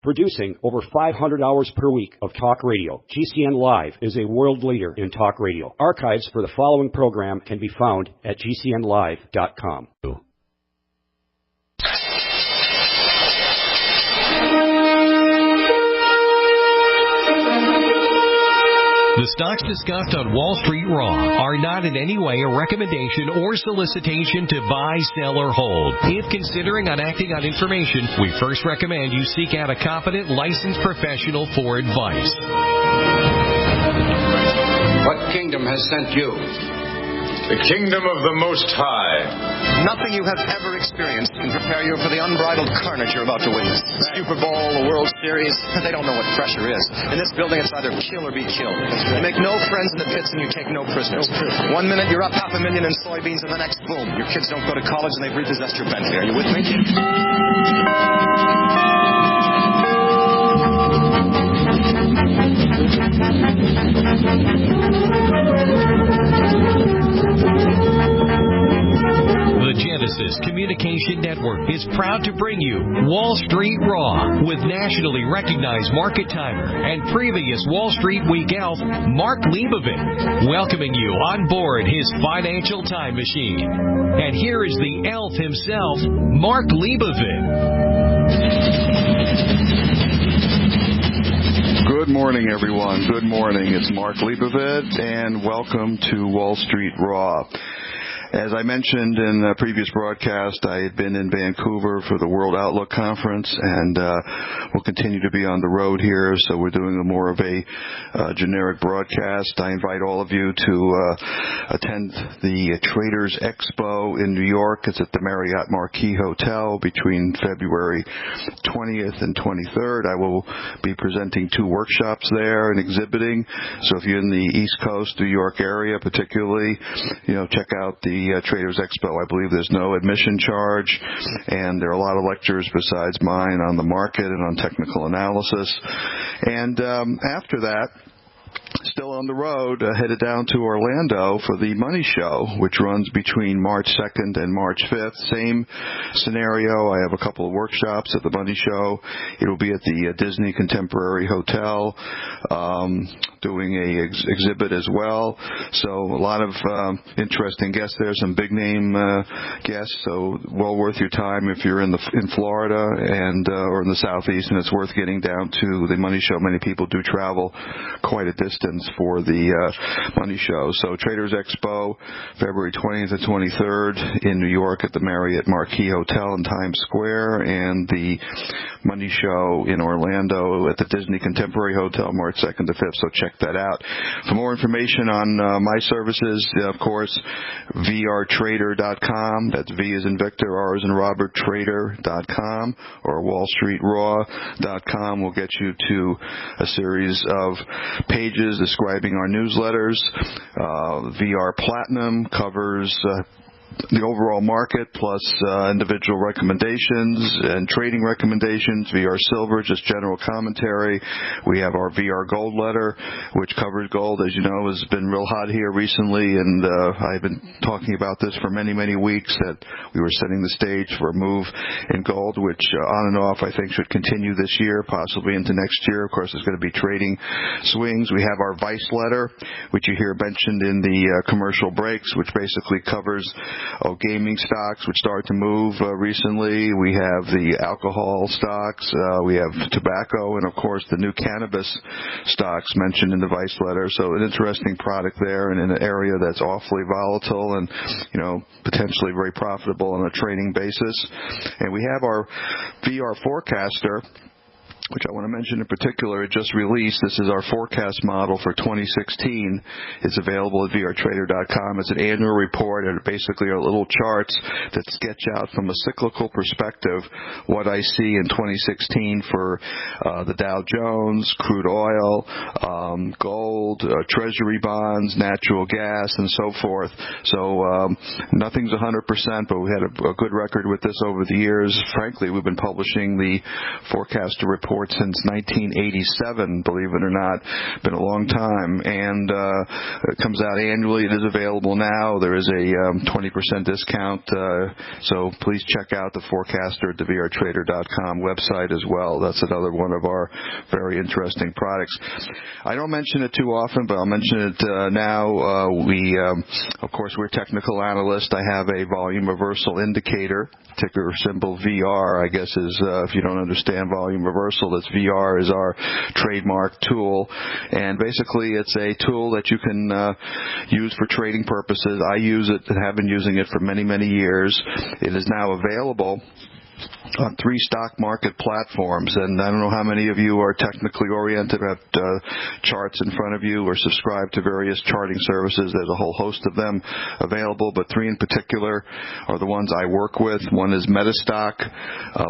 Producing over 500 hours per week of talk radio, GCN Live is a world leader in talk radio. Archives for the following program can be found at gcnlive.com. The stocks discussed on Wall Street Raw are not in any way a recommendation or solicitation to buy, sell, or hold. If considering on acting on information, we first recommend you seek out a competent, licensed professional for advice. What kingdom has sent you? The kingdom of the Most High. Nothing you have ever experienced can prepare you for the unbridled carnage you're about to witness. The Super Bowl, the World Series, they don't know what pressure is. In this building, it's either kill or be killed. You make no friends in the pits and you take no prisoners. 1 minute, you're up $500,000 in soybeans, and the next, boom, your kids don't go to college and they've repossessed your Bentley. Are you with me? The Genesis Communication Network is proud to bring you Wall Street Raw with nationally recognized market timer and previous Wall Street Week elf, Mark Leibovit, welcoming you on board his financial time machine. And here is the elf himself, Mark Leibovit. Good morning, everyone. Good morning. It's Mark Leibovit, and welcome to Wall Street Raw. As I mentioned in a previous broadcast, I had been in Vancouver for the World Outlook Conference, and we'll continue to be on the road here, so we're doing more of a generic broadcast. I invite all of you to attend the Traders Expo in New York. It's at the Marriott Marquis Hotel between February 20th and 23rd. I will be presenting 2 workshops there and exhibiting. So if you're in the East Coast, New York area particularly, check out the Traders Expo. I believe there's no admission charge, and there are a lot of lectures besides mine on the market and on technical analysis. And after that, still on the road, headed down to Orlando for the Money Show, which runs between March 2nd and March 5th. Same scenario. I have a couple of workshops at the Money Show. It'll be at the Disney Contemporary Hotel, doing a exhibit as well. So a lot of interesting guests there, some big name guests. So well worth your time if you're in Florida and or in the Southeast, and it's worth getting down to the Money Show. Many people do travel quite a distance for the Money Show. So Traders Expo, February 20th and 23rd in New York at the Marriott Marquis Hotel in Times Square, and the Money Show in Orlando at the Disney Contemporary Hotel, March 2nd to 5th. So check that out. For more information on my services, of course, vrtrader.com. That's V as in Victor, R as in Robert, trader.com, or WallStreetRaw.com will get you to a series of pages describing our newsletters. VR Platinum covers the overall market plus individual recommendations and trading recommendations. VR Silver, just general commentary. We have our VR Gold letter, which covers gold. As you know, has been real hot here recently, and I've been talking about this for many, many weeks, that we were setting the stage for a move in gold, which on and off I think should continue this year, possibly into next year. Of course, there's going to be trading swings. We have our Vice letter, which you hear mentioned in the commercial breaks, which basically covers gaming stocks, which started to move recently. We have the alcohol stocks. We have tobacco, and of course the new cannabis stocks mentioned in the Vice letter. So an interesting product there, and in an area that's awfully volatile and potentially very profitable on a trading basis. And we have our VR forecaster, which I want to mention in particular. It just released. This is our forecast model for 2016. It's available at vrtrader.com. It's an annual report, and basically are little charts that sketch out from a cyclical perspective what I see in 2016 for the Dow Jones, crude oil, gold, treasury bonds, natural gas, and so forth. So nothing's 100%, but we had a good record with this over the years. Frankly, we've been publishing the forecaster report support since 1987, believe it or not. Been a long time. And it comes out annually. It is available now. There is a 20% discount. So please check out the forecaster at the vrtrader.com website as well. That's another one of our very interesting products. I don't mention it too often, but I'll mention it now. Of course, we're technical analysts. I have a volume reversal indicator, ticker symbol VR, I guess is, if you don't understand volume reversal, that's VR is our trademark tool. And basically, it's a tool that you can use for trading purposes. I use it and have been using it for many, many years. It is now available on 3 stock market platforms, and I don't know how many of you are technically oriented, have charts in front of you, or subscribe to various charting services. There's a whole host of them available, but 3 in particular are the ones I work with. One is Metastock,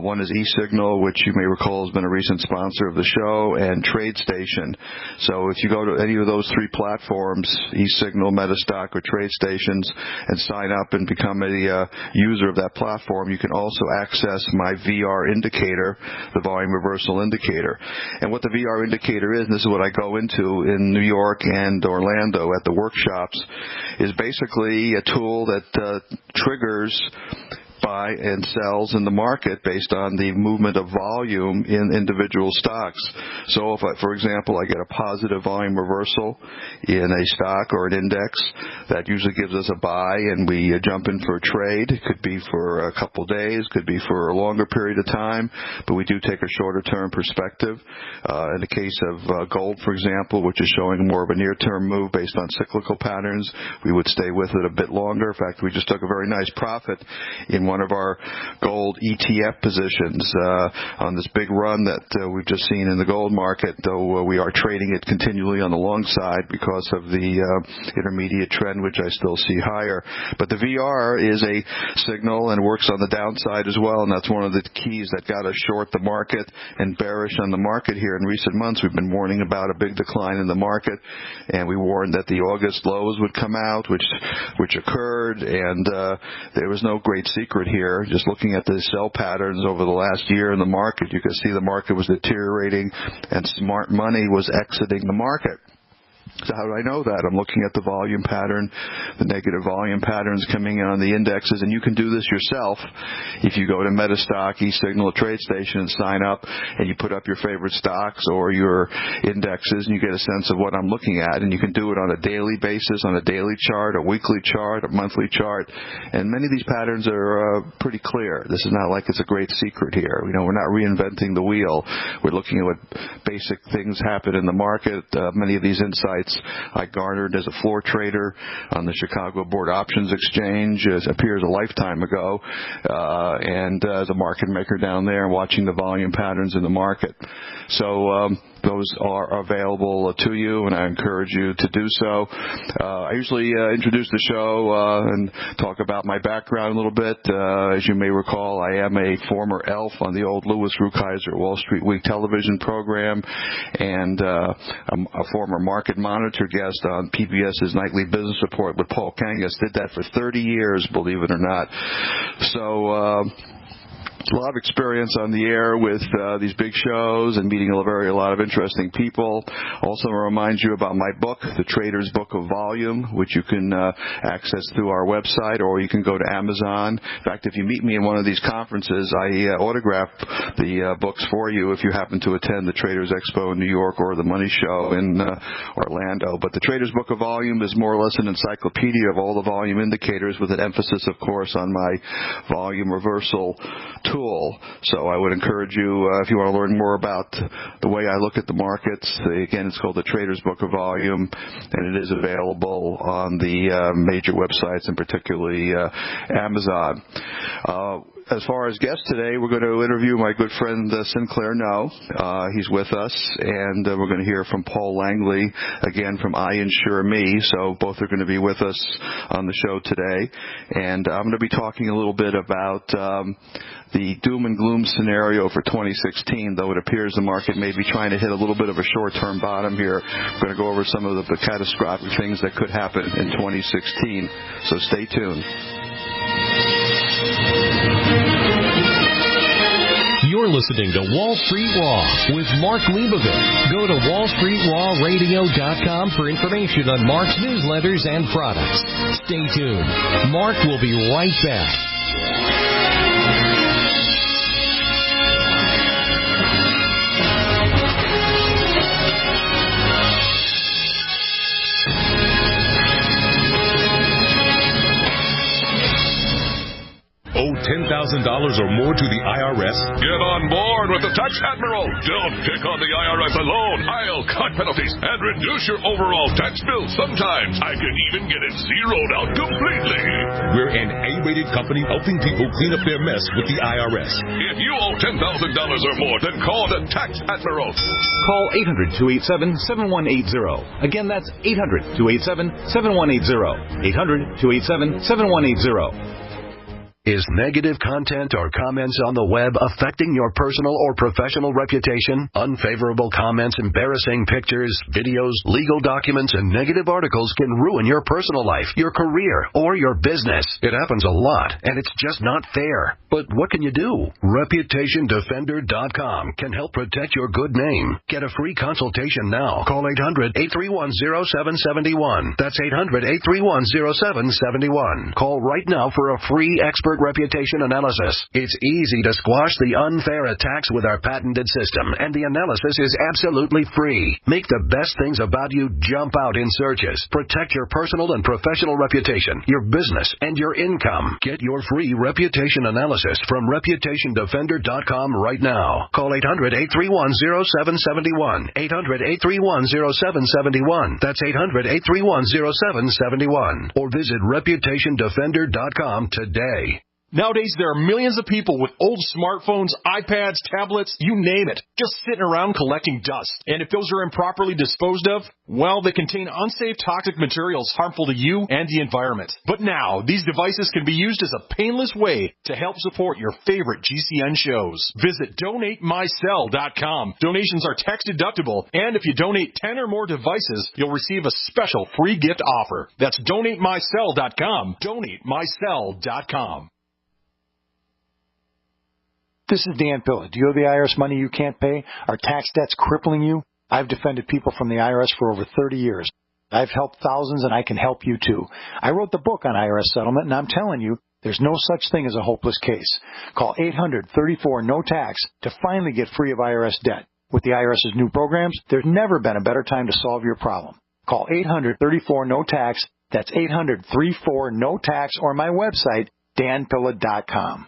one is eSignal, which you may recall has been a recent sponsor of the show, and TradeStation. So if you go to any of those 3 platforms, eSignal, Metastock, or TradeStations, and sign up and become a user of that platform, you can also access my VR indicator, the volume reversal indicator. And what the VR indicator is, and this is what I go into in New York and Orlando at the workshops, is basically a tool that triggers buy and sells in the market based on the movement of volume in individual stocks. So if, for example, I get a positive volume reversal in a stock or an index, that usually gives us a buy, and we jump in for a trade. It could be for a couple days, could be for a longer period of time, but we do take a shorter-term perspective. In the case of gold, for example, which is showing more of a near-term move based on cyclical patterns, we would stay with it a bit longer. In fact, we just took a very nice profit in one of our gold ETF positions on this big run that we've just seen in the gold market, though we are trading it continually on the long side because of the intermediate trend, which I still see higher. But the VR is a signal and works on the downside as well, and that's one of the keys that got us short the market and bearish on the market here in recent months. We've been warning about a big decline in the market, and we warned that the August lows would come out, which occurred, and there was no great secret here. Just looking at the sell patterns over the last year in the market, you could see the market was deteriorating and smart money was exiting the market. So how do I know that? I'm looking at the volume pattern, the negative volume patterns coming in on the indexes, and you can do this yourself. If you go to Metastock, eSignal, TradeStation, and sign up, and you put up your favorite stocks or your indexes, and you get a sense of what I'm looking at, and you can do it on a daily basis, on a daily chart, a weekly chart, a monthly chart, and many of these patterns are pretty clear. This is not like it's a great secret here. You know, we're not reinventing the wheel. We're looking at what basic things happen in the market. Many of these insights I garnered as a floor trader on the Chicago Board Options Exchange. It appears a lifetime ago, and as a market maker down there, watching the volume patterns in the market. So those are available to you, and I encourage you to do so. I usually introduce the show and talk about my background a little bit. As you may recall, I am a former elf on the old Louis Rukeyser Wall Street Week television program, and I'm a former market monitor guest on PBS's Nightly Business Report with Paul Kangas. Did that for 30 years, believe it or not. So a lot of experience on the air with these big shows and meeting a lot of interesting people. Also remind you about my book, The Trader's Book of Volume, which you can access through our website, or you can go to Amazon. In fact, if you meet me in one of these conferences, I autograph the books for you if you happen to attend the Traders Expo in New York or the Money Show in Orlando. But The Trader's Book of Volume is more or less an encyclopedia of all the volume indicators, with an emphasis, of course, on my volume reversal tool. So I would encourage you, if you want to learn more about the way I look at the markets, again, it's called The Trader's Book of Volume, and it is available on the major websites, and particularly Amazon. As far as guests today, we're going to interview my good friend Sinclair No. He's with us, and we're going to hear from Paul Langley, again from I Insure Me. So both are going to be with us on the show today. And I'm going to be talking a little bit about the doom and gloom scenario for 2016, though it appears the market may be trying to hit a little bit of a short-term bottom here. We're going to go over some of the catastrophic things that could happen in 2016. So stay tuned. You're You're listening to Wall Street Raw with Mark Leibovit. Go to WallStreetRawRadio.com for information on Mark's newsletters and products. Stay tuned. Mark will be right back. Owe $10,000 or more to the IRS? Get on board with the Tax Admiral. Don't pick on the IRS alone. I'll cut penalties and reduce your overall tax bill. Sometimes I can even get it zeroed out completely. We're an A-rated company helping people clean up their mess with the IRS. If you owe $10,000 or more, then call the Tax Admiral. Call 800-287-7180. Again, that's 800-287-7180. 800-287-7180. Is negative content or comments on the web affecting your personal or professional reputation? Unfavorable comments, embarrassing pictures, videos, legal documents, and negative articles can ruin your personal life, your career, or your business. It happens a lot, and it's just not fair. But what can you do? ReputationDefender.com can help protect your good name. Get a free consultation now. Call 800-831-0771. That's 800-831-0771. Call right now for a free expert reputation analysis. It's easy to squash the unfair attacks with our patented system, and the analysis is absolutely free. Make the best things about you jump out in searches. Protect your personal and professional reputation, your business, and your income. Get your free reputation analysis from ReputationDefender.com right now. Call 800-831-0771. 800-831-0771. That's 800-831-0771. Or visit ReputationDefender.com today. Nowadays, there are millions of people with old smartphones, iPads, tablets, you name it, just sitting around collecting dust. And if those are improperly disposed of, well, they contain unsafe toxic materials harmful to you and the environment. But now, these devices can be used as a painless way to help support your favorite GCN shows. Visit DonateMyCell.com. Donations are tax deductible, and if you donate 10 or more devices, you'll receive a special free gift offer. That's DonateMyCell.com. DonateMyCell.com. This is Dan Pilla. Do you owe the IRS money you can't pay? Are tax debts crippling you? I've defended people from the IRS for over 30 years. I've helped thousands, and I can help you too. I wrote the book on IRS settlement, and I'm telling you, there's no such thing as a hopeless case. Call 800-34-NO-TAX to finally get free of IRS debt. With the IRS's new programs, there's never been a better time to solve your problem. Call 800-34-NO-TAX. That's 800-34-NO-TAX, or my website, danpilla.com.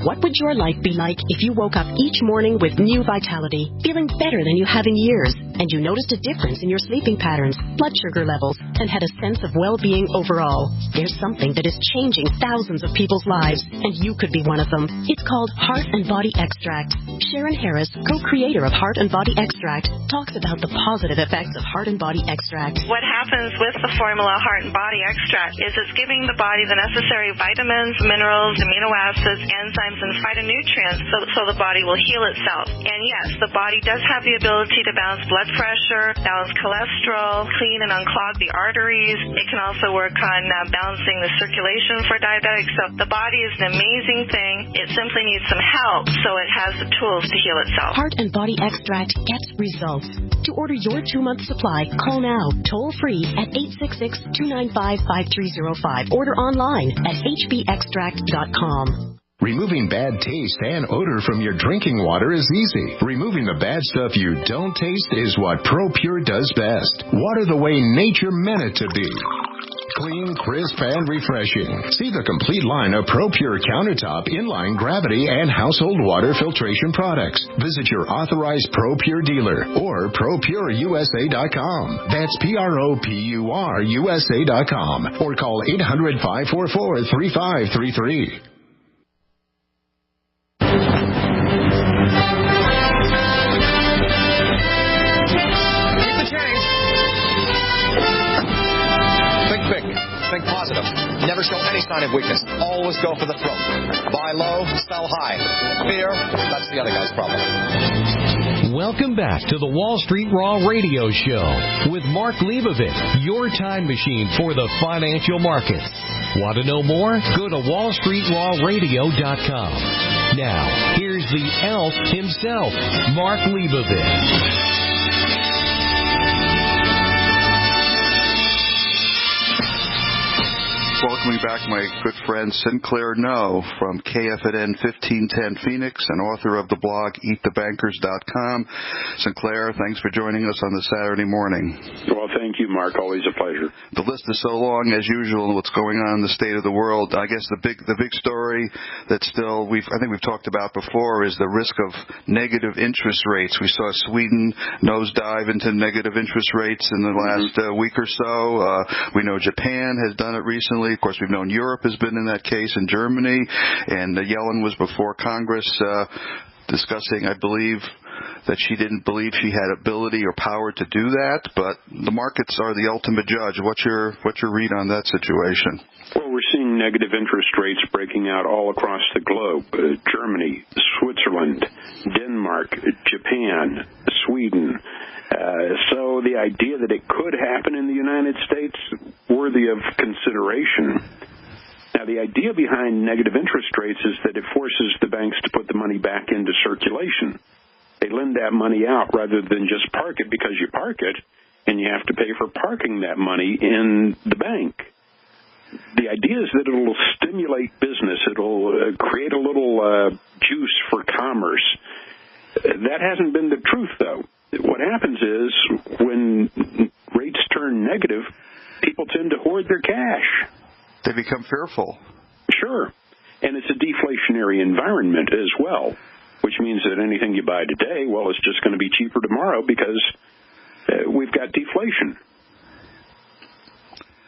What would your life be like if you woke up each morning with new vitality, feeling better than you have in years, and you noticed a difference in your sleeping patterns, blood sugar levels, and had a sense of well-being overall? There's something that is changing thousands of people's lives, and you could be one of them. It's called Heart and Body Extract. Sharon Harris, co-creator of Heart and Body Extract, talks about the positive effects of Heart and Body Extract. What happens with the formula Heart and Body Extract is it's giving the body the necessary vitamins, minerals, amino acids, enzymes, and phytonutrients so the body will heal itself. And yes, the body does have the ability to balance blood pressure, balance cholesterol, clean and unclog the arteries. It can also work on balancing the circulation for diabetics. So the body is an amazing thing. It simply needs some help so it has the tools to heal itself. Heart and Body Extract gets results. To order your 2-month supply, call now, toll free at 866-295-5305. Order online at hbextract.com. Removing bad taste and odor from your drinking water is easy. Removing the bad stuff you don't taste is what ProPure does best. Water the way nature meant it to be. Clean, crisp, and refreshing. See the complete line of ProPure countertop, inline, gravity, and household water filtration products. Visit your authorized ProPure dealer or ProPureUSA.com. That's ProPureUSA.com. Or call 800-544-3533. Think positive. Never show any sign of weakness. Always go for the throat. Buy low, sell high. Fear, that's the other guy's problem. Welcome back to the Wall Street Raw Radio Show with Mark Leibovit, your time machine for the financial markets. Want to know more? Go to WallStreetRawRadio.com. Now, here's the elf himself, Mark Leibovit. Welcoming back my good friend Sinclair No from KFNN 1510 Phoenix and author of the blog EatTheBankers.com. Sinclair, thanks for joining us on this Saturday morning. Well, thank you, Mark. Always a pleasure. The list is so long, as usual, what's going on in the state of the world. I guess the big story that still I think we've talked about before is the risk of negative interest rates. We saw Sweden nosedive into negative interest rates in the last week or so. We know Japan has done it recently. Of course, we've known Europe has been in that case, in Germany, and Yellen was before Congress discussing, I believe, that she didn't believe she had ability or power to do that, but the markets are the ultimate judge. What's your read on that situation? Well, we're seeing negative interest rates breaking out all across the globe. Germany, Switzerland, Denmark, Japan, Sweden. So the idea that it could happen in the United States, worthy of consideration. Now, the idea behind negative interest rates is that it forces the banks to put the money back into circulation. They lend that money out rather than just park it, because you park it and you have to pay for parking that money in the bank. The idea is that it'll stimulate business. It'll create a little juice for commerce. That hasn't been the truth, though. What happens is when rates turn negative, people tend to hoard their cash. They become fearful. Sure. And it's a deflationary environment as well, which means that anything you buy today, well, it's just going to be cheaper tomorrow because we've got deflation.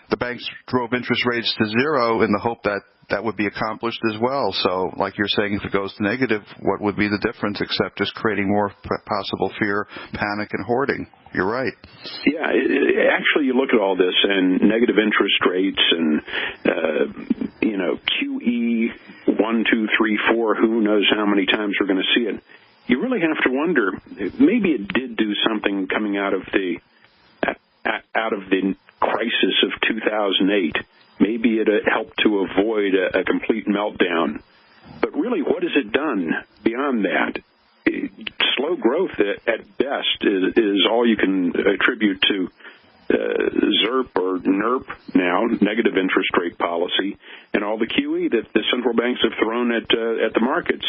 The banks drove interest rates to zero in the hope that that would be accomplished as well. So, like you're saying, if it goes to negative, what would be the difference except just creating more possible fear, panic, and hoarding? You're right. Yeah, actually, you look at all this and negative interest rates and, QE 1, 2, 3, 4, who knows how many times we're going to see it. You really have to wonder, maybe it did do something coming out of the crisis of 2008. Maybe it helped to avoid a complete meltdown. But really, what has it done beyond that? Slow growth, at best, is all you can attribute to ZIRP or NIRP now, negative interest rate policy, and all the QE that the central banks have thrown at the markets.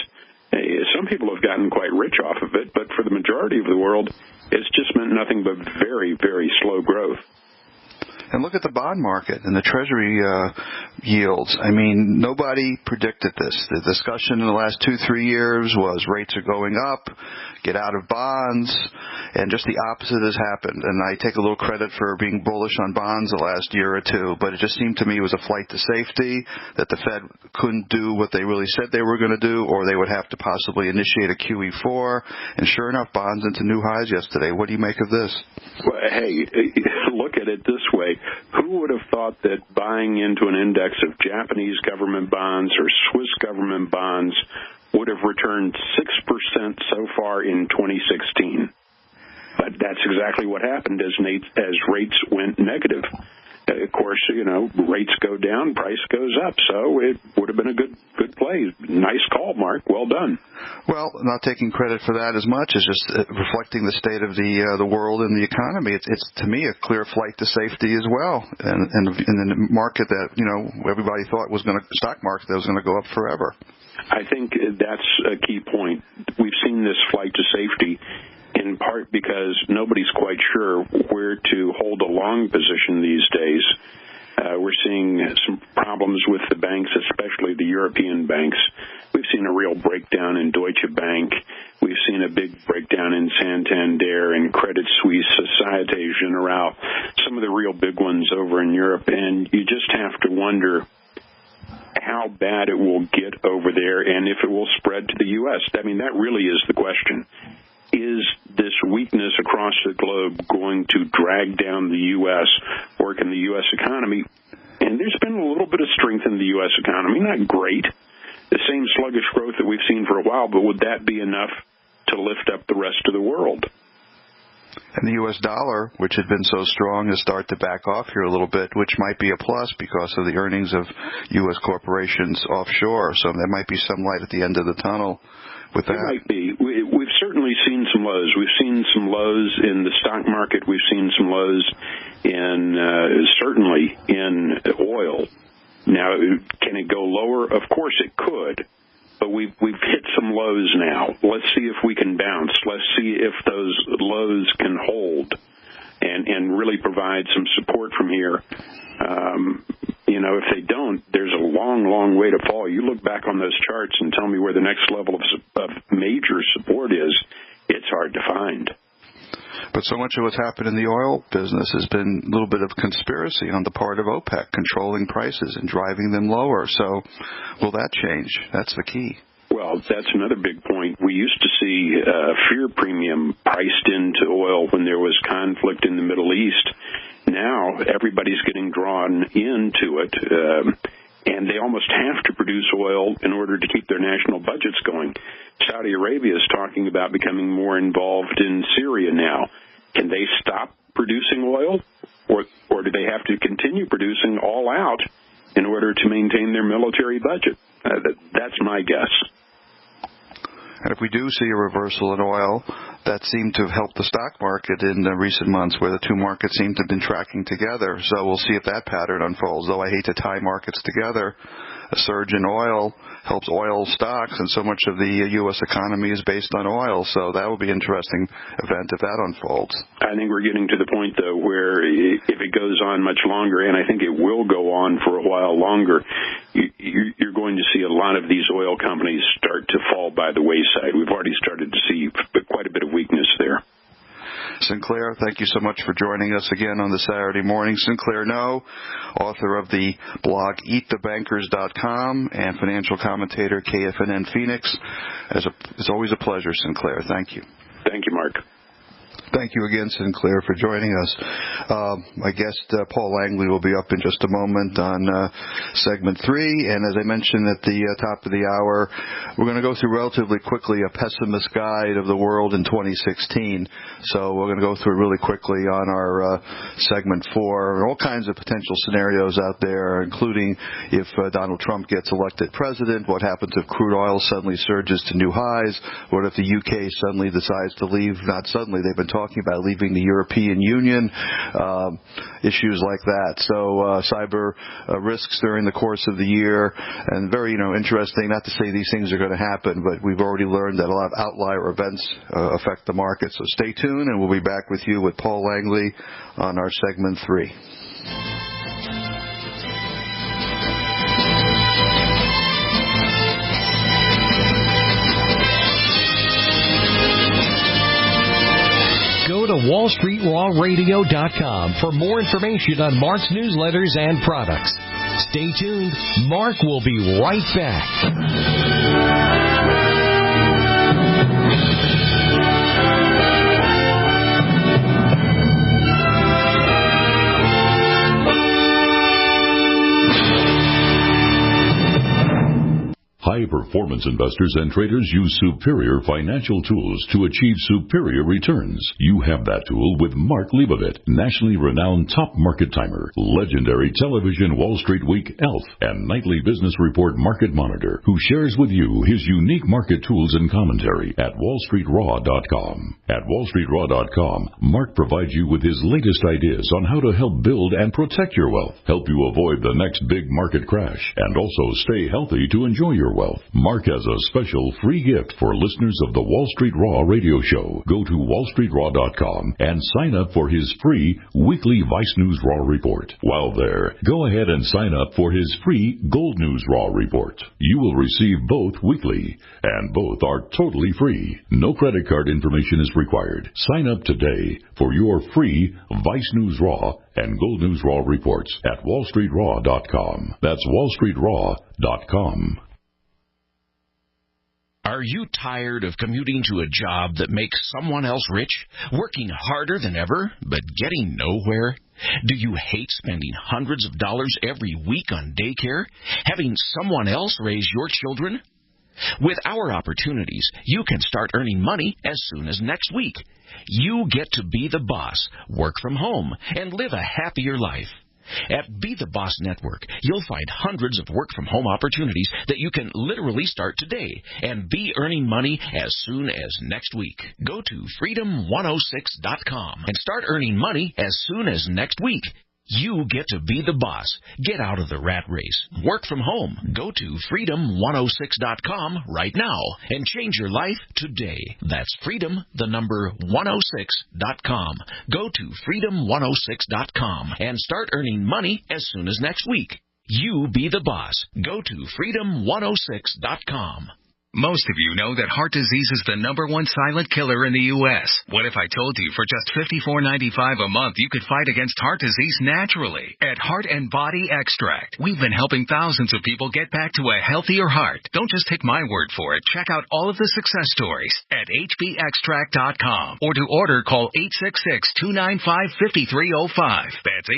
Some people have gotten quite rich off of it, but for the majority of the world, it's just meant nothing but very, very slow growth. And look at the bond market and the Treasury yields. I mean, nobody predicted this. The discussion in the last 2-3 years was rates are going up, get out of bonds, and just the opposite has happened. And I take a little credit for being bullish on bonds the last year or two, but it just seemed to me it was a flight to safety, that the Fed couldn't do what they really said they were going to do, or they would have to possibly initiate a QE4. And sure enough, bonds into new highs yesterday. What do you make of this? Well, hey, look at it this way. Who would have thought that buying into an index of Japanese government bonds or Swiss government bonds would have returned 6% so far in 2016? But that's exactly what happened as rates went negative. Of course, rates go down, price goes up, so it would have been a good play. Nice call, Mark. Well done. Well, not taking credit for that as much as just reflecting the state of the world and the economy. It's to me a clear flight to safety as well, and in the market that everybody thought was going to stock market that was going to go up forever. I think that's a key point. We've seen this flight to safety in part because nobody's quite sure where to hold a long position these days. We're seeing some problems with the banks, especially the European banks. We've seen a real breakdown in Deutsche Bank. We've seen a big breakdown in Santander and Credit Suisse, Societe Generale, some of the real big ones over in Europe. And you just have to wonder how bad it will get over there and if it will spread to the U.S. I mean, that really is the question. Is this weakness across the globe going to drag down the U.S., or can the U.S. economy? And there's been a little bit of strength in the U.S. economy, not great, the same sluggish growth that we've seen for a while, but would that be enough to lift up the rest of the world? And the U.S. dollar, which had been so strong, has started to back off here a little bit, which might be a plus because of the earnings of U.S. corporations offshore. So there might be some light at the end of the tunnel with that. There might be. We've certainly seen some lows. We've seen some lows in the stock market. We've seen some lows certainly in oil. Now, can it go lower? Of course it could. But we've hit some lows now. Let's see if we can bounce. Let's see if those lows can hold and really provide some support from here. If they don't, there's a long, long way to fall. You look back on those charts and tell me where the next level of major support is. It's hard to find. But so much of what's happened in the oil business has been a little bit of conspiracy on the part of OPEC, controlling prices and driving them lower. So will that change? That's the key. Well, that's another big point. We used to see fear premium priced into oil when there was conflict in the Middle East. Now everybody's getting drawn into it, and they almost have to produce oil in order to keep their national budgets going. Saudi Arabia is talking about becoming more involved in Syria now. Can they stop producing oil, or do they have to continue producing all out in order to maintain their military budget? That's my guess. And if we do see a reversal in oil, that seemed to have helped the stock market in the recent months where the two markets seem to have been tracking together. So we'll see if that pattern unfolds. Though I hate to tie markets together, a surge in oil helps oil stocks, and so much of the U.S. economy is based on oil. So that will be an interesting event if that unfolds. I think we're getting to the point, though, where if it goes on much longer, and I think it will go on for a while longer, you're going to see a lot of these oil companies start to fall by the wayside. We've already started to see quite a bit of weakness there. Sinclair, thank you so much for joining us again on the Saturday morning. Sinclair No, author of the blog EatTheBankers.com and financial commentator KFNN Phoenix. It's always a pleasure, Sinclair. Thank you. Thank you, Mark. Thank you again, Sinclair, for joining us. My guest, Paul Langley, will be up in just a moment on segment 3. And as I mentioned at the top of the hour, we're going to go through relatively quickly a pessimist guide of the world in 2016. So we're going to go through it really quickly on our segment 4. All kinds of potential scenarios out there, including if Donald Trump gets elected president, what happens if crude oil suddenly surges to new highs, what if the UK suddenly decides to leave, not suddenly, they've been talking about leaving the European Union, issues like that. So cyber risks during the course of the year, and very interesting, not to say these things are going to happen, but we've already learned that a lot of outlier events affect the market. So stay tuned, and we'll be back with you with Paul Langley on our segment 3. Go to WallStreetRawRadio.com for more information on Mark's newsletters and products. Stay tuned. Mark will be right back. High-performance investors and traders use superior financial tools to achieve superior returns. You have that tool with Mark Leibovit, nationally renowned top market timer, legendary television Wall Street Week elf, and nightly business report market monitor, who shares with you his unique market tools and commentary at WallStreetRaw.com. At WallStreetRaw.com, Mark provides you with his latest ideas on how to help build and protect your wealth, help you avoid the next big market crash, and also stay healthy to enjoy your wealth. Mark has a special free gift for listeners of the Wall Street Raw radio show. Go to WallStreetRaw.com and sign up for his free weekly Vice News Raw report. While there, go ahead and sign up for his free Gold News Raw report. You will receive both weekly, and both are totally free. No credit card information is required. Sign up today for your free Vice News Raw and Gold News Raw reports at WallStreetRaw.com. That's WallStreetRaw.com. Are you tired of commuting to a job that makes someone else rich, working harder than ever, but getting nowhere? Do you hate spending hundreds of dollars every week on daycare, having someone else raise your children? With our opportunities, you can start earning money as soon as next week. You get to be the boss, work from home, and live a happier life. At Be the Boss Network, you'll find hundreds of work-from-home opportunities that you can literally start today and be earning money as soon as next week. Go to freedom106.com and start earning money as soon as next week. You get to be the boss. Get out of the rat race. Work from home. Go to freedom106.com right now and change your life today. That's freedom106.com. Go to freedom106.com and start earning money as soon as next week. You be the boss. Go to freedom106.com. Most of you know that heart disease is the #1 silent killer in the U.S. What if I told you for just $54.95 a month you could fight against heart disease naturally? At Heart and Body Extract, we've been helping thousands of people get back to a healthier heart. Don't just take my word for it. Check out all of the success stories at hbextract.com. Or to order, call 866-295-5305. That's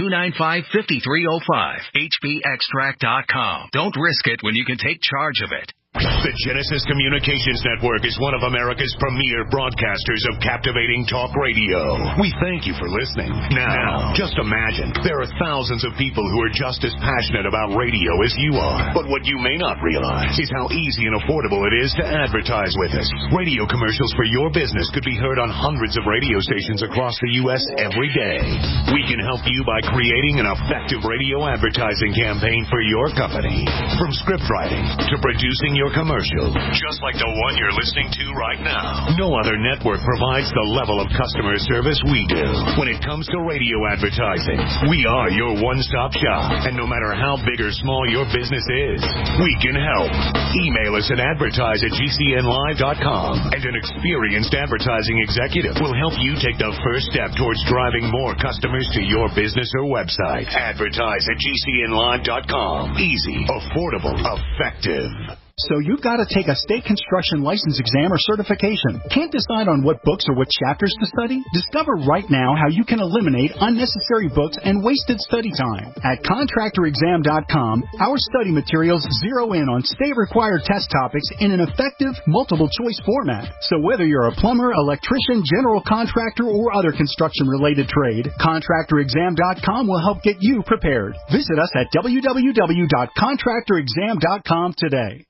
866-295-5305. hbextract.com. Don't risk it when you can take charge of it. The Genesis Communications Network is one of America's premier broadcasters of captivating talk radio. We thank you for listening. Now, just imagine, there are thousands of people who are just as passionate about radio as you are. But what you may not realize is how easy and affordable it is to advertise with us. Radio commercials for your business could be heard on hundreds of radio stations across the U.S. every day. We can help you by creating an effective radio advertising campaign for your company. From script writing to producing your commercial, just like the one you're listening to right now. No other network provides the level of customer service we do. When it comes to radio advertising, we are your one-stop shop. And no matter how big or small your business is, we can help. Email us at advertise@gcnlive.com, and an experienced advertising executive will help you take the first step towards driving more customers to your business or website. Advertise@gcnlive.com. Easy, affordable, effective. So you've got to take a state construction license exam or certification. Can't decide on what books or what chapters to study? Discover right now how you can eliminate unnecessary books and wasted study time. At contractorexam.com, our study materials zero in on state-required test topics in an effective, multiple-choice format. So whether you're a plumber, electrician, general contractor, or other construction-related trade, contractorexam.com will help get you prepared. Visit us at www.contractorexam.com today.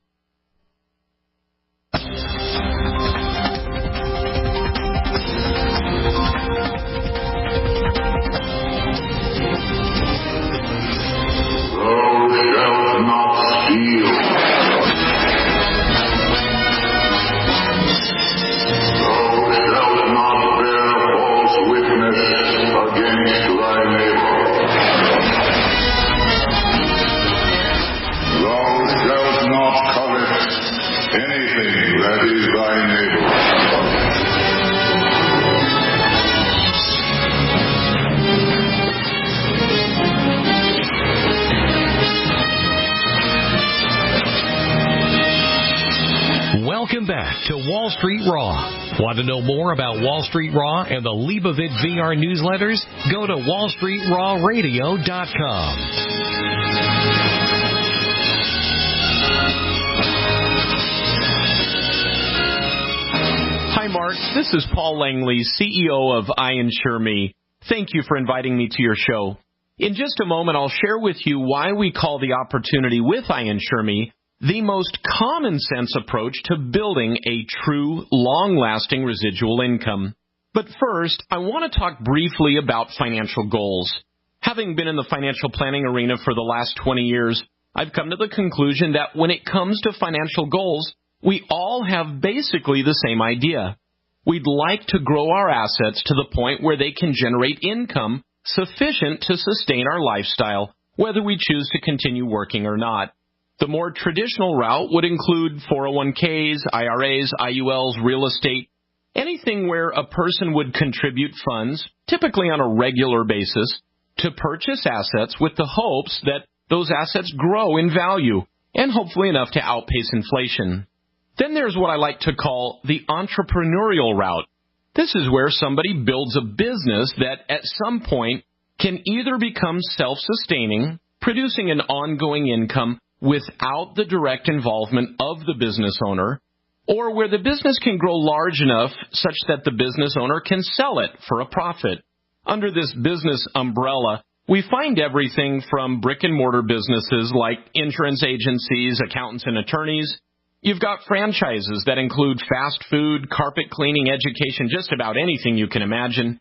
Welcome back to Wall Street Raw. Want to know more about Wall Street Raw and the Leibovit VR newsletters? Go to WallStreetRawRadio.com. Hi, Mark. This is Paul Langley, CEO of IInsure.me. Thank you for inviting me to your show. In just a moment, I'll share with you why we call the opportunity with IInsure.me the most common sense approach to building a true, long-lasting residual income. But first, I want to talk briefly about financial goals. Having been in the financial planning arena for the last 20 years, I've come to the conclusion that when it comes to financial goals, we all have basically the same idea. We'd like to grow our assets to the point where they can generate income sufficient to sustain our lifestyle, whether we choose to continue working or not. The more traditional route would include 401ks, IRAs, IULs, real estate, anything where a person would contribute funds, typically on a regular basis, to purchase assets with the hopes that those assets grow in value and hopefully enough to outpace inflation. Then there's what I like to call the entrepreneurial route. This is where somebody builds a business that at some point can either become self-sustaining, producing an ongoing income, without the direct involvement of the business owner, or where the business can grow large enough such that the business owner can sell it for a profit. Under this business umbrella, we find everything from brick-and-mortar businesses like insurance agencies, accountants, and attorneys. You've got franchises that include fast food, carpet cleaning, education, just about anything you can imagine.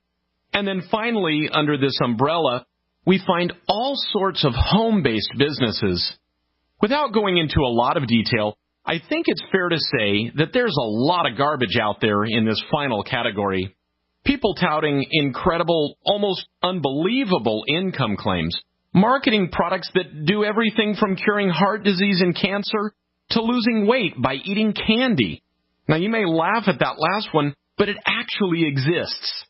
And then finally, under this umbrella, we find all sorts of home-based businesses. Without going into a lot of detail, I think it's fair to say that there's a lot of garbage out there in this final category. People touting incredible, almost unbelievable income claims, marketing products that do everything from curing heart disease and cancer to losing weight by eating candy. Now, you may laugh at that last one, but it actually exists.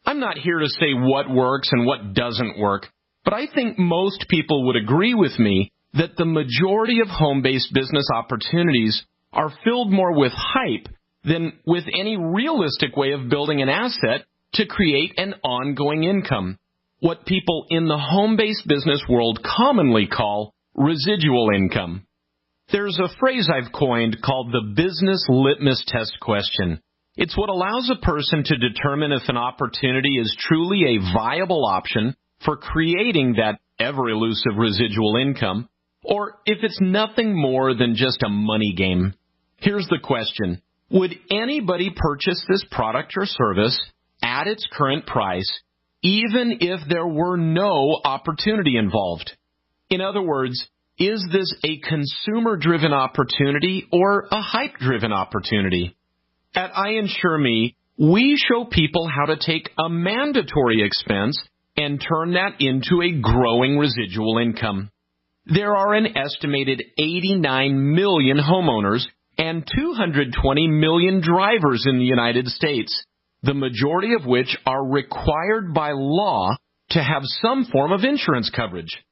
I'm not here to say what works and what doesn't work, but I think most people would agree with me that the majority of home-based business opportunities are filled more with hype than with any realistic way of building an asset to create an ongoing income, what people in the home-based business world commonly call residual income. There's a phrase I've coined called the business litmus test question. It's what allows a person to determine if an opportunity is truly a viable option for creating that ever-elusive residual income, or if it's nothing more than just a money game. Here's the question. Would anybody purchase this product or service at its current price, even if there were no opportunity involved? In other words, is this a consumer-driven opportunity or a hype-driven opportunity? At iInsureMe, we show people how to take a mandatory expense and turn that into a growing residual income. There are an estimated 89 million homeowners and 220 million drivers in the United States, the majority of which are required by law to have some form of insurance coverage.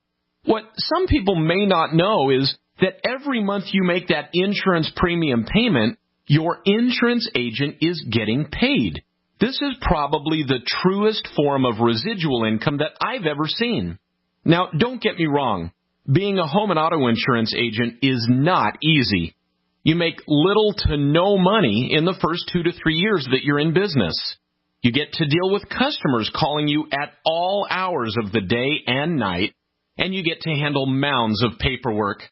What some people may not know is that every month you make that insurance premium payment, your insurance agent is getting paid. This is probably the truest form of residual income that I've ever seen. Now, don't get me wrong. Being a home and auto insurance agent is not easy. You make little to no money in the first 2 to 3 years that you're in business. You get to deal with customers calling you at all hours of the day and night, and you get to handle mounds of paperwork.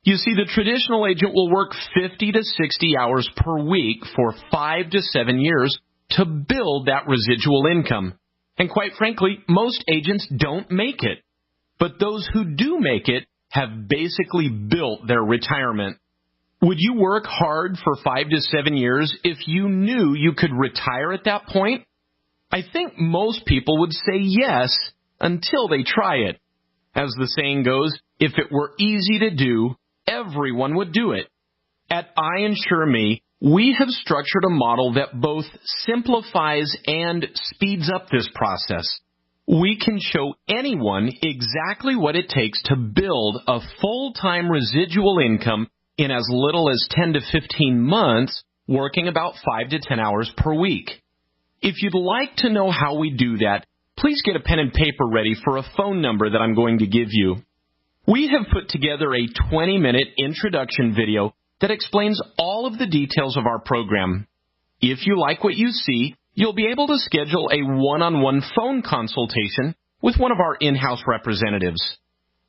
You see, the traditional agent will work 50 to 60 hours per week for 5 to 7 years to build that residual income. And quite frankly, most agents don't make it. But those who do make it have basically built their retirement. Would you work hard for 5 to 7 years if you knew you could retire at that point? I think most people would say yes until they try it. As the saying goes, if it were easy to do, everyone would do it. At iInsureMe, we have structured a model that both simplifies and speeds up this process. We can show anyone exactly what it takes to build a full-time residual income in as little as 10 to 15 months, working about 5 to 10 hours per week. If you'd like to know how we do that, please get a pen and paper ready for a phone number that I'm going to give you. We have put together a 20-minute introduction video that explains all of the details of our program. If you like what you see, you'll be able to schedule a one-on-one phone consultation with one of our in-house representatives.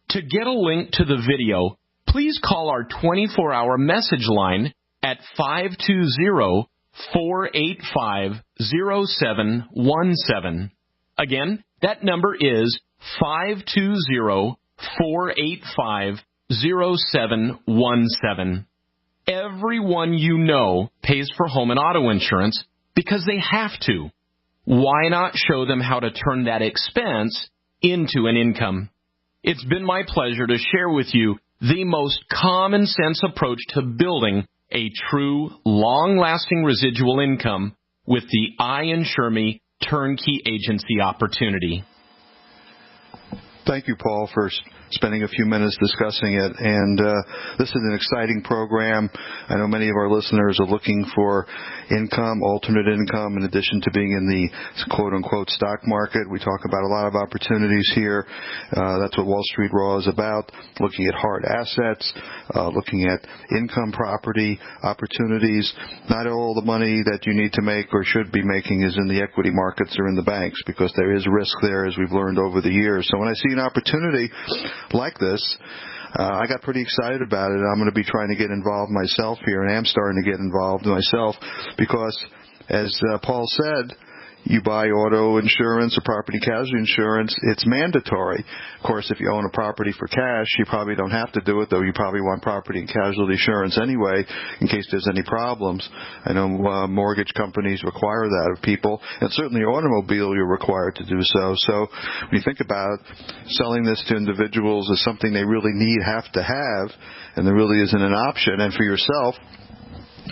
To get a link to the video, please call our 24-hour message line at 520-485-0717. Again, that number is 520-485-0717. Everyone you know pays for home and auto insurance because they have to. Why not show them how to turn that expense into an income? It's been my pleasure to share with you the most common sense approach to building a true, long-lasting residual income with the iInsureMe turnkey agency opportunity. Thank you, Paul, for spending a few minutes discussing it. And this is an exciting program. I know many of our listeners are looking for income, alternate income, in addition to being in the quote-unquote stock market. We talk about a lot of opportunities here. That's what Wall Street Raw is about, looking at hard assets, looking at income property opportunities. Not all the money that you need to make or should be making is in the equity markets or in the banks, because there is risk there, as we've learned over the years. So when I see an opportunity like this, I got pretty excited about it. I'm going to be trying to get involved myself here, and I am starting to get involved myself because, as Paul said, you buy auto insurance or property casualty insurance, it's mandatory. Of course, if you own a property for cash, you probably don't have to do it, though you probably want property and casualty insurance anyway in case there's any problems. I know mortgage companies require that of people, and certainly automobile you're required to do so. So when you think about selling this to individuals as something they really have to have, and there really isn't an option, and for yourself,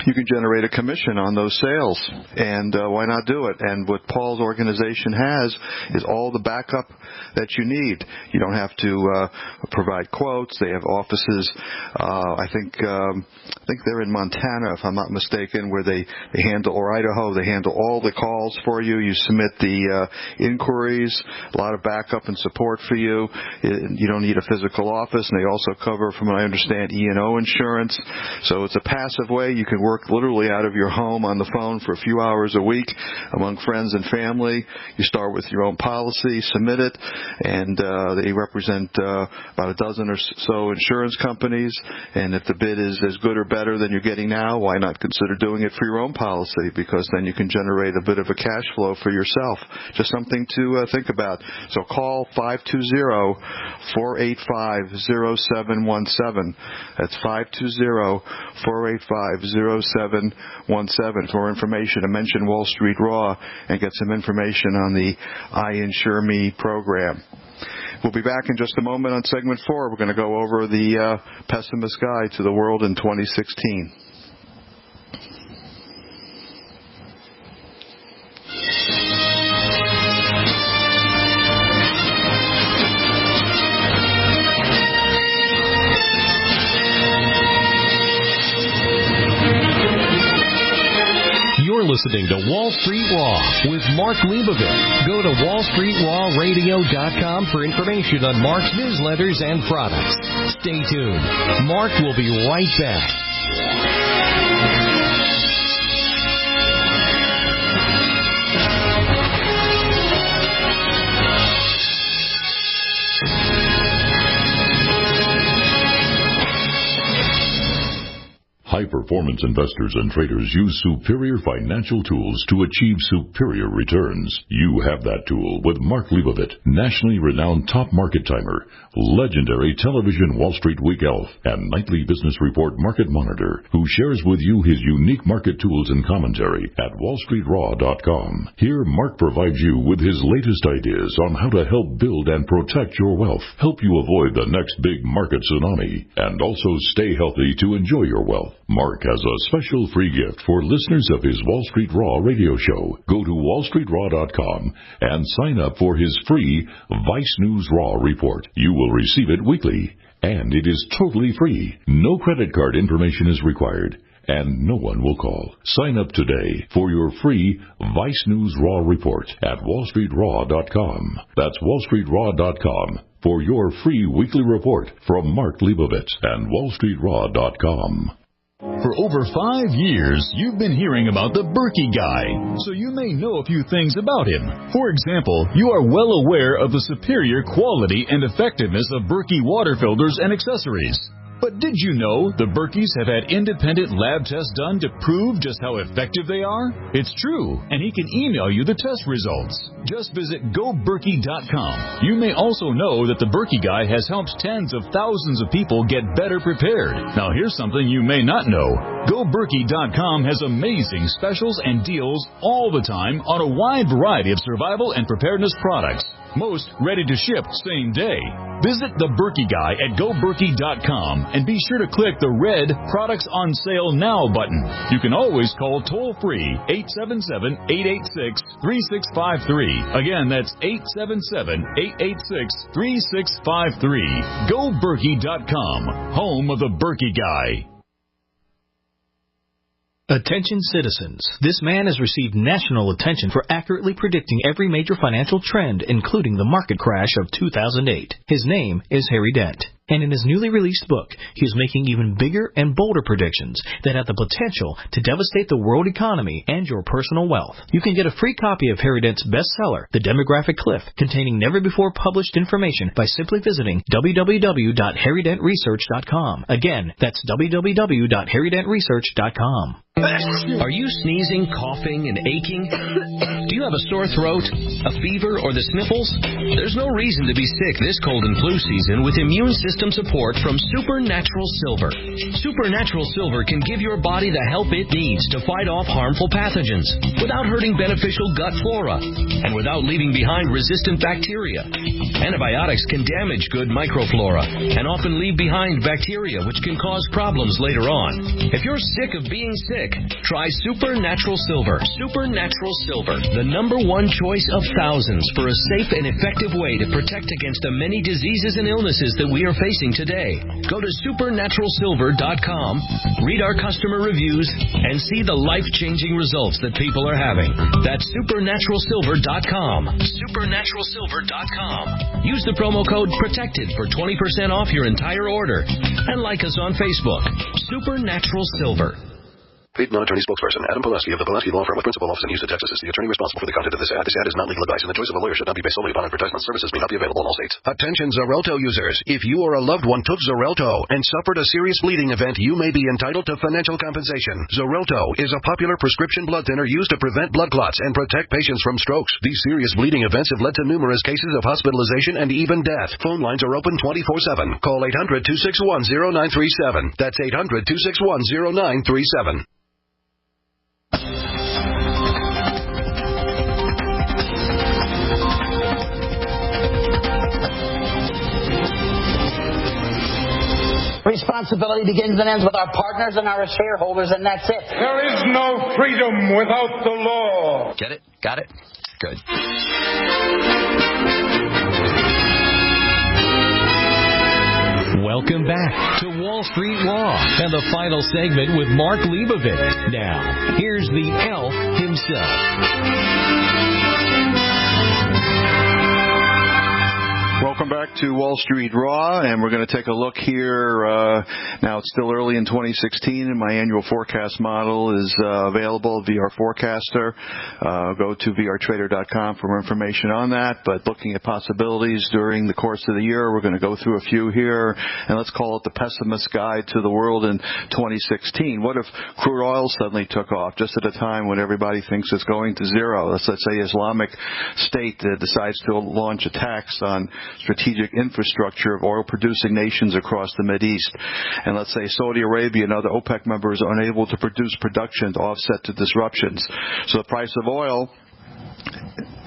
you can generate a commission on those sales, and why not do it? And what Paul's organization has is all the backup that you need. You don't have to provide quotes. They have offices, I think they're in Montana, if I'm not mistaken, where they handle, or Idaho, they handle all the calls for you. You submit the inquiries, a lot of backup and support for you. You don't need a physical office, and they also cover, from what I understand, E&O insurance. So it's a passive way. You can work literally out of your home on the phone for a few hours a week among friends and family. You start with your own policy, submit it, and they represent about a dozen or so insurance companies. And if the bid is as good or better than you're getting now, why not consider doing it for your own policy? Because then you can generate a bit of a cash flow for yourself. Just something to think about. So call 520-485-0717. That's 520-485-0717 for information, and mention Wall Street Raw and get some information on the I Insure Me program. We'll be back in just a moment on segment 4. We're going to go over the Pessimist Guide to the World in 2016. Listening to Wall Street Raw with Mark Leibovit. Go to WallStreetRawRadio.com for information on Mark's newsletters and products. Stay tuned. Mark will be right back. High-performance investors and traders use superior financial tools to achieve superior returns. You have that tool with Mark Leibovit, nationally renowned top market timer, legendary television Wall Street Week elf, and nightly business report market monitor, who shares with you his unique market tools and commentary at WallStreetRaw.com. Here, Mark provides you with his latest ideas on how to help build and protect your wealth, help you avoid the next big market tsunami, and also stay healthy to enjoy your wealth. Mark has a special free gift for listeners of his Wall Street Raw radio show. Go to WallStreetRaw.com and sign up for his free Vice News Raw report. You will receive it weekly, and it is totally free. No credit card information is required, and no one will call. Sign up today for your free Vice News Raw report at WallStreetRaw.com. That's WallStreetRaw.com for your free weekly report from Mark Leibovit and WallStreetRaw.com. For over 5 years, you've been hearing about the Berkey guy, so you may know a few things about him. For example, you are well aware of the superior quality and effectiveness of Berkey water filters and accessories. But did you know the Berkeys have had independent lab tests done to prove just how effective they are? It's true, and he can email you the test results. Just visit GoBerkey.com. You may also know that the Berkey Guy has helped tens of thousands of people get better prepared. Now here's something you may not know. GoBerkey.com has amazing specials and deals all the time on a wide variety of survival and preparedness products. Most ready to ship same day. Visit the Berkey Guy at GoBerkey.com and be sure to click the red Products on Sale Now button. You can always call toll-free 877-886-3653. Again, that's 877-886-3653. GoBerkey.com, home of the Berkey Guy. Attention citizens. This man has received national attention for accurately predicting every major financial trend, including the market crash of 2008. His name is Harry Dent. And in his newly released book, he is making even bigger and bolder predictions that have the potential to devastate the world economy and your personal wealth. You can get a free copy of Harry Dent's bestseller, The Demographic Cliff, containing never-before-published information by simply visiting www.harrydentresearch.com. Again, that's www.harrydentresearch.com. Are you sneezing, coughing, and aching? Do you have a sore throat, a fever, or the sniffles? There's no reason to be sick this cold and flu season with immune system support from Supernatural Silver. Supernatural Silver can give your body the help it needs to fight off harmful pathogens without hurting beneficial gut flora and without leaving behind resistant bacteria. Antibiotics can damage good microflora and often leave behind bacteria which can cause problems later on. If you're sick of being sick, try Supernatural Silver. Supernatural Silver, the #1 choice of thousands for a safe and effective way to protect against the many diseases and illnesses that we are facing today. Go to supernaturalsilver.com, read our customer reviews, and see the life-changing results that people are having. That's supernaturalsilver.com. Supernaturalsilver.com. Use the promo code PROTECTED for 20% off your entire order. And like us on Facebook. Supernatural Silver. Paid non-attorney spokesperson Adam Pulaski of the Pulaski Law Firm with principal office in Houston, Texas is the attorney responsible for the content of this ad. This ad is not legal advice, and the choice of a lawyer should not be based solely upon advertisement. Services may not be available in all states. Attention Xarelto users. If you or a loved one took Xarelto and suffered a serious bleeding event, you may be entitled to financial compensation. Xarelto is a popular prescription blood thinner used to prevent blood clots and protect patients from strokes. These serious bleeding events have led to numerous cases of hospitalization and even death. Phone lines are open 24/7. Call 800-261-0937. That's 800-261-0937. Responsibility begins and ends with our partners and our shareholders, and that's it. There is no freedom without the law. Get it? Got it? Good. Welcome back to Wall Street Raw and the final segment with Mark Leibovit. Now, here's the elf himself. Welcome back to Wall Street Raw, and we're going to take a look here. Now it's still early in 2016, and my annual forecast model is available via our forecaster. Go to vrtrader.com for more information on that. But looking at possibilities during the course of the year, we're going to go through a few here, and let's call it the pessimist guide to the world in 2016. What if crude oil suddenly took off just at a time when everybody thinks it's going to zero? Let's say Islamic State decides to launch attacks on strategic infrastructure of oil-producing nations across the Mideast. And let's say Saudi Arabia and other OPEC members are unable to produce production to offset the disruptions. So the price of oil,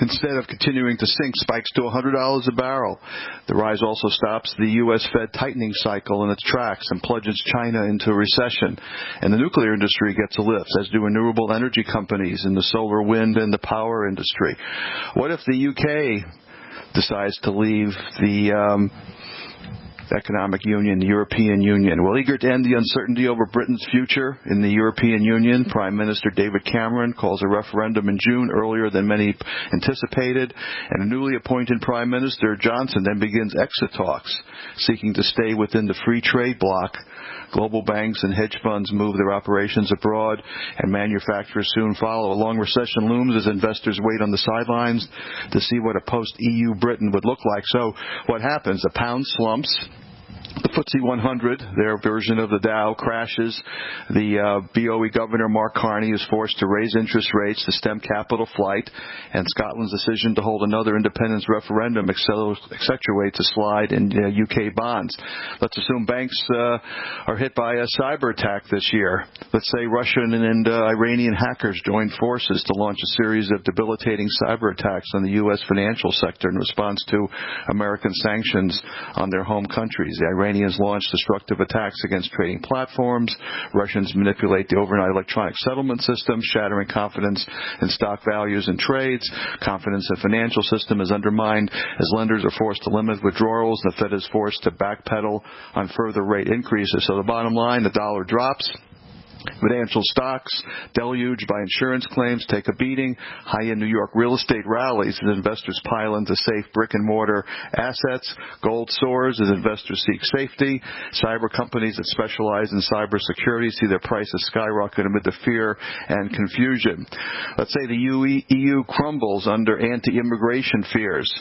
instead of continuing to sink, spikes to $100 a barrel. The rise also stops the U.S. Fed tightening cycle in its tracks and plunges China into a recession. And the nuclear industry gets a lift, as do renewable energy companies in the solar, wind, and the power industry. What if the U.K. decides to leave the Economic Union, the European Union? Well, eager to end the uncertainty over Britain's future in the European Union, Prime Minister David Cameron calls a referendum in June, earlier than many anticipated, and a newly appointed Prime Minister Johnson then begins exit talks, seeking to stay within the free trade bloc. Global banks and hedge funds move their operations abroad, and manufacturers soon follow. A long recession looms as investors wait on the sidelines to see what a post-EU Britain would look like. So what happens? The pound slumps. The The FTSE 100, their version of the Dow, crashes. The BOE Governor Mark Carney is forced to raise interest rates to stem capital flight, and Scotland's decision to hold another independence referendum accentuates a slide in UK bonds. Let's assume banks are hit by a cyber attack this year. Let's say Russian and Iranian hackers join forces to launch a series of debilitating cyber attacks on the U.S. financial sector in response to American sanctions on their home countries. The Iranians launch destructive attacks against trading platforms. Russians manipulate the overnight electronic settlement system, shattering confidence in stock values and trades. Confidence in the financial system is undermined as lenders are forced to limit withdrawals. The Fed is forced to backpedal on further rate increases. So the bottom line, the dollar drops. Financial stocks, deluged by insurance claims, take a beating. High-end New York real estate rallies as investors pile into safe brick-and-mortar assets. Gold soars as investors seek safety. Cyber companies that specialize in cybersecurity see their prices skyrocket amid the fear and confusion. Let's say the EU crumbles under anti-immigration fears.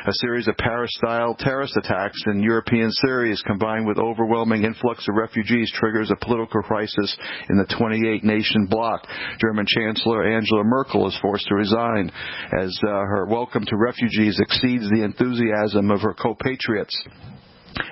A series of Paris-style terrorist attacks in European cities combined with overwhelming influx of refugees triggers a political crisis in the 28-nation bloc. German Chancellor Angela Merkel is forced to resign as her welcome to refugees exceeds the enthusiasm of her compatriots.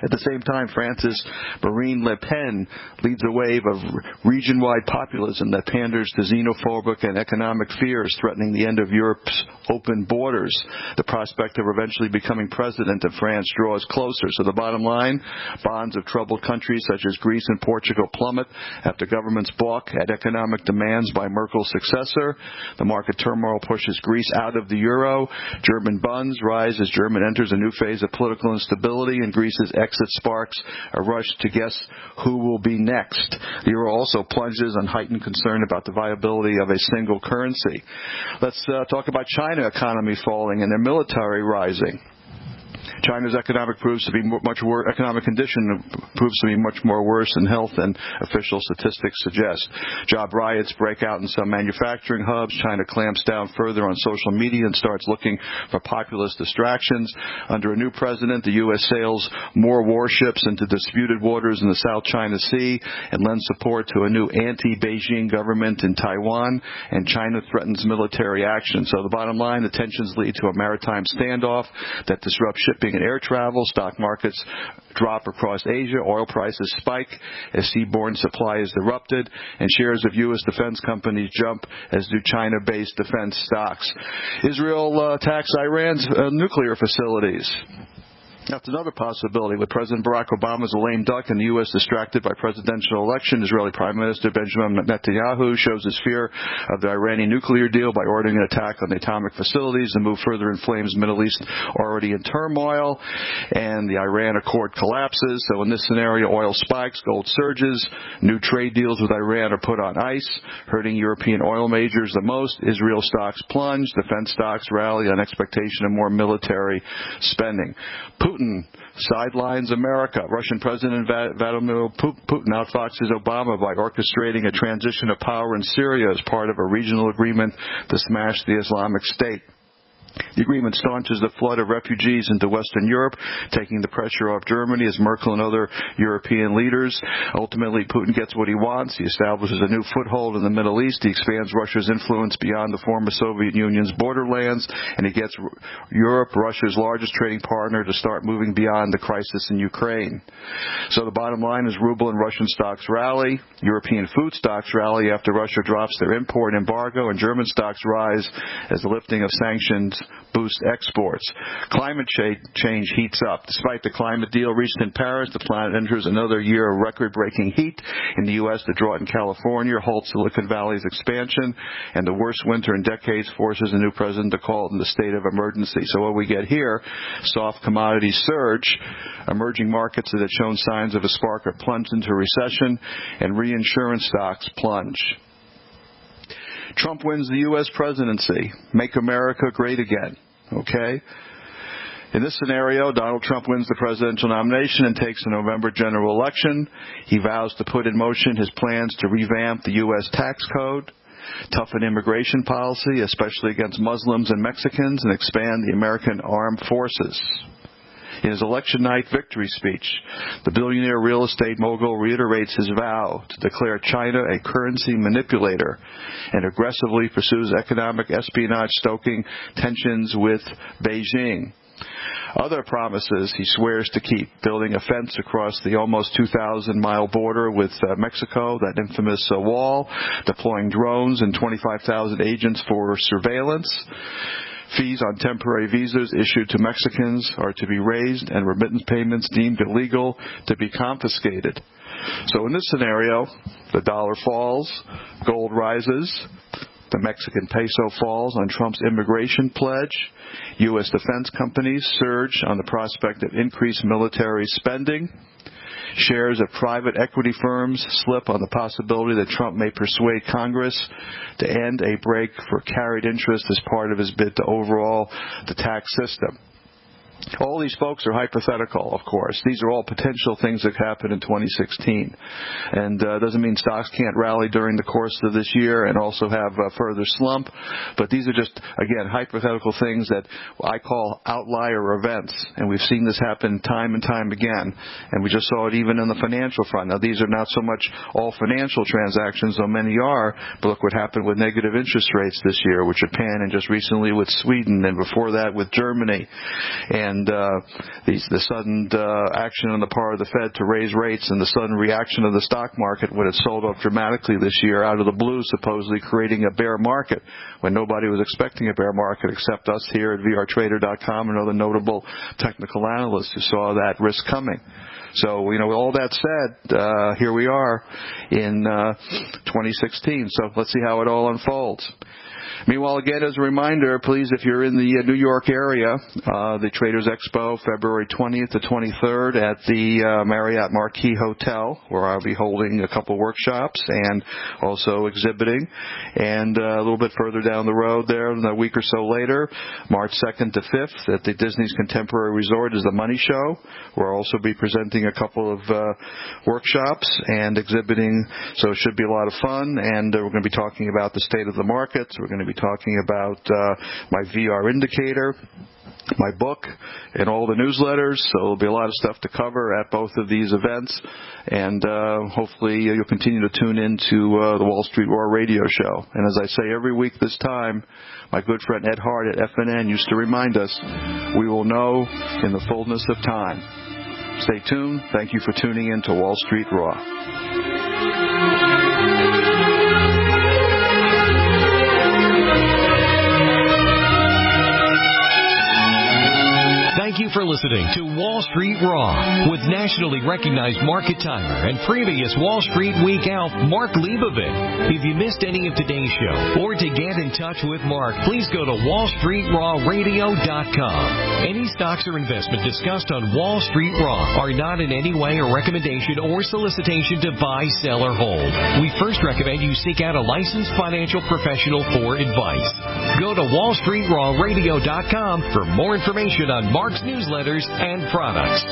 At the same time, France's Marine Le Pen leads a wave of region-wide populism that panders to xenophobic and economic fears threatening the end of Europe's open borders. The prospect of eventually becoming president of France draws closer. So the bottom line, bonds of troubled countries such as Greece and Portugal plummet after governments balk at economic demands by Merkel's successor. The market turmoil pushes Greece out of the euro. German bonds rise as Germany enters a new phase of political instability, and Greece's exit sparks a rush to guess who will be next. The euro also plunges on heightened concern about the viability of a single currency. Let's talk about China economy falling and their military rising. China's economic condition proves to be much more worse than health than official statistics suggest. Job riots break out in some manufacturing hubs. China clamps down further on social media and starts looking for populist distractions. Under a new president, the U.S. sails more warships into disputed waters in the South China Sea and lends support to a new anti-Beijing government in Taiwan, and China threatens military action. So the bottom line, the tensions lead to a maritime standoff that disrupts shipping and air travel. Stock markets drop across Asia. Oil prices spike as seaborne supply is disrupted, and shares of U.S. defense companies jump as do China-based defense stocks. Israel attacks Iran's nuclear facilities. That's another possibility. With President Barack Obama as a lame duck and the U.S. distracted by presidential election, Israeli Prime Minister Benjamin Netanyahu shows his fear of the Iranian nuclear deal by ordering an attack on the atomic facilities. The move further inflames the Middle East already in turmoil, and the Iran Accord collapses. So in this scenario, oil spikes, gold surges, new trade deals with Iran are put on ice, hurting European oil majors the most. Israel stocks plunge, defense stocks rally on expectation of more military spending. Putin sidelines America. Russian President Vladimir Putin outfoxes Obama by orchestrating a transition of power in Syria as part of a regional agreement to smash the Islamic State. The agreement staunches the flood of refugees into Western Europe, taking the pressure off Germany as Merkel and other European leaders. Ultimately, Putin gets what he wants. He establishes a new foothold in the Middle East. He expands Russia's influence beyond the former Soviet Union's borderlands, and he gets Europe, Russia's largest trading partner, to start moving beyond the crisis in Ukraine. So the bottom line is ruble and Russian stocks rally. European food stocks rally after Russia drops their import embargo, and German stocks rise as the lifting of sanctions boost exports. Climate change heats up. Despite the climate deal reached in Paris, the planet enters another year of record-breaking heat. In the U.S., the drought in California halts Silicon Valley's expansion, and the worst winter in decades forces a new president to call it in the state of emergency. So what we get here, soft commodities surge, emerging markets that have shown signs of a spark are plunged into recession, and reinsurance stocks plunge. Trump wins the U.S. presidency. Make America great again. Okay? In this scenario, Donald Trump wins the presidential nomination and takes the November general election. He vows to put in motion his plans to revamp the U.S. tax code, toughen immigration policy, especially against Muslims and Mexicans, and expand the American armed forces. In his election night victory speech, the billionaire real estate mogul reiterates his vow to declare China a currency manipulator and aggressively pursues economic espionage, stoking tensions with Beijing. Other promises he swears to keep: building a fence across the almost 2,000-mile border with Mexico, that infamous wall, deploying drones and 25,000 agents for surveillance. Fees on temporary visas issued to Mexicans are to be raised, and remittance payments deemed illegal to be confiscated. So in this scenario, the dollar falls, gold rises, the Mexican peso falls on Trump's immigration pledge, U.S. defense companies surge on the prospect of increased military spending, shares of private equity firms slip on the possibility that Trump may persuade Congress to end a break for carried interest as part of his bid to overhaul the tax system. All these folks are hypothetical, of course. These are all potential things that happen in 2016. And doesn't mean stocks can't rally during the course of this year and also have a further slump. But these are just, again, hypothetical things that I call outlier events. And we've seen this happen time and time again. And we just saw it even in the financial front. Now, these are not so much all financial transactions, though many are. But look what happened with negative interest rates this year with Japan, and just recently with Sweden, and before that with Germany. And the sudden action on the part of the Fed to raise rates, and the sudden reaction of the stock market when it sold off dramatically this year out of the blue, supposedly creating a bear market when nobody was expecting a bear market except us here at vrtrader.com and other notable technical analysts who saw that risk coming. So, with all that said, here we are in 2016. So let's see how it all unfolds. Meanwhile, again, as a reminder, please, if you're in the New York area, the Traders Expo, February 20th to 23rd at the Marriott Marquis Hotel, where I'll be holding a couple workshops and also exhibiting. And a little bit further down the road there, a week or so later, March 2nd to 5th at the Disney's Contemporary Resort is the Money Show, where I'll also be presenting a couple of workshops and exhibiting. So it should be a lot of fun. And we're going to be talking about the state of the markets. We're going to be talking about my VR indicator, my book, and all the newsletters. So there'll be a lot of stuff to cover at both of these events. And hopefully you'll continue to tune into the Wall Street Raw radio show. And as I say every week this time, my good friend Ed Hart at FNN used to remind us, we will know in the fullness of time. Stay tuned. Thank you for tuning in to Wall Street Raw. Thank you for listening to Wall Street Raw with nationally recognized market timer and previous Wall Street Week Elf, Mark Leibovit. If you missed any of today's show or to get in touch with Mark, please go to WallStreetRawRadio.com. Any stocks or investment discussed on Wall Street Raw are not in any way a recommendation or solicitation to buy, sell, or hold. We first recommend you seek out a licensed financial professional for advice. Go to WallStreetRawRadio.com for more information on Mark's newsletters and products.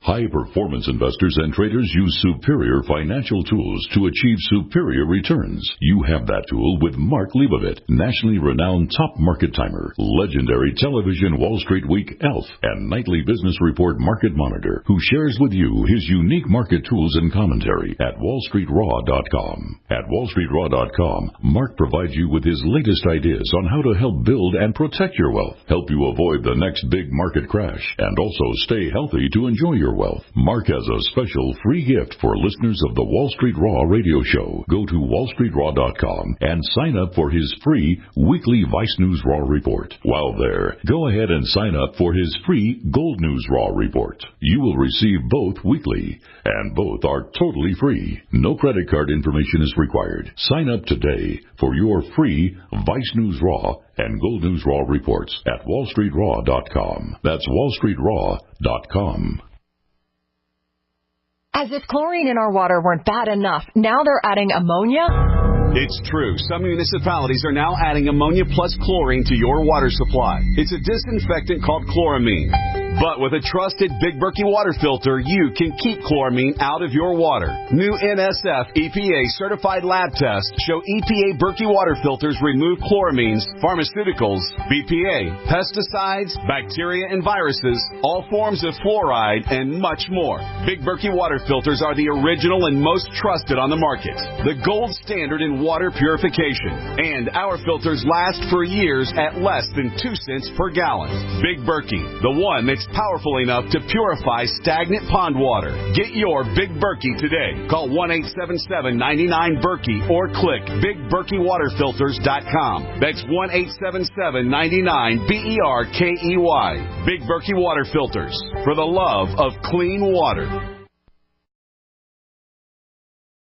High-performance investors and traders use superior financial tools to achieve superior returns. You have that tool with Mark Leibovit, nationally renowned top market timer, legendary television Wall Street Week elf, and nightly business report market monitor, who shares with you his unique market tools and commentary at WallStreetRaw.com. At WallStreetRaw.com, Mark provides you with his latest ideas on how to help build and protect your wealth, help you avoid the next big market crash, and also stay healthy to enjoy your wealth. Mark has a special free gift for listeners of the Wall Street Raw radio show. Go to WallStreetRaw.com and sign up for his free weekly Vice News Raw report. While there, go ahead and sign up for his free Gold News Raw report. You will receive both weekly, and both are totally free. No credit card information is required. Sign up today for your free Vice News Raw and Gold News Raw reports at WallStreetRaw.com. That's WallStreetRaw.com. As if chlorine in our water weren't bad enough, now they're adding ammonia? It's true. Some municipalities are now adding ammonia plus chlorine to your water supply. It's a disinfectant called chloramine. But with a trusted Big Berkey water filter, you can keep chloramine out of your water. New NSF EPA certified lab tests show EPA Berkey water filters remove chloramines, pharmaceuticals, BPA, pesticides, bacteria and viruses, all forms of fluoride, and much more. Big Berkey water filters are the original and most trusted on the market. The gold standard in water purification. And our filters last for years at less than 2 cents per gallon. Big Berkey, the one that's powerful enough to purify stagnant pond water. Get your Big Berkey today. Call 1-877-99-BERKEY or click BigBerkeyWaterFilters.com. That's 1-877-99-BERKEY. Big Berkey Water Filters, for the love of clean water.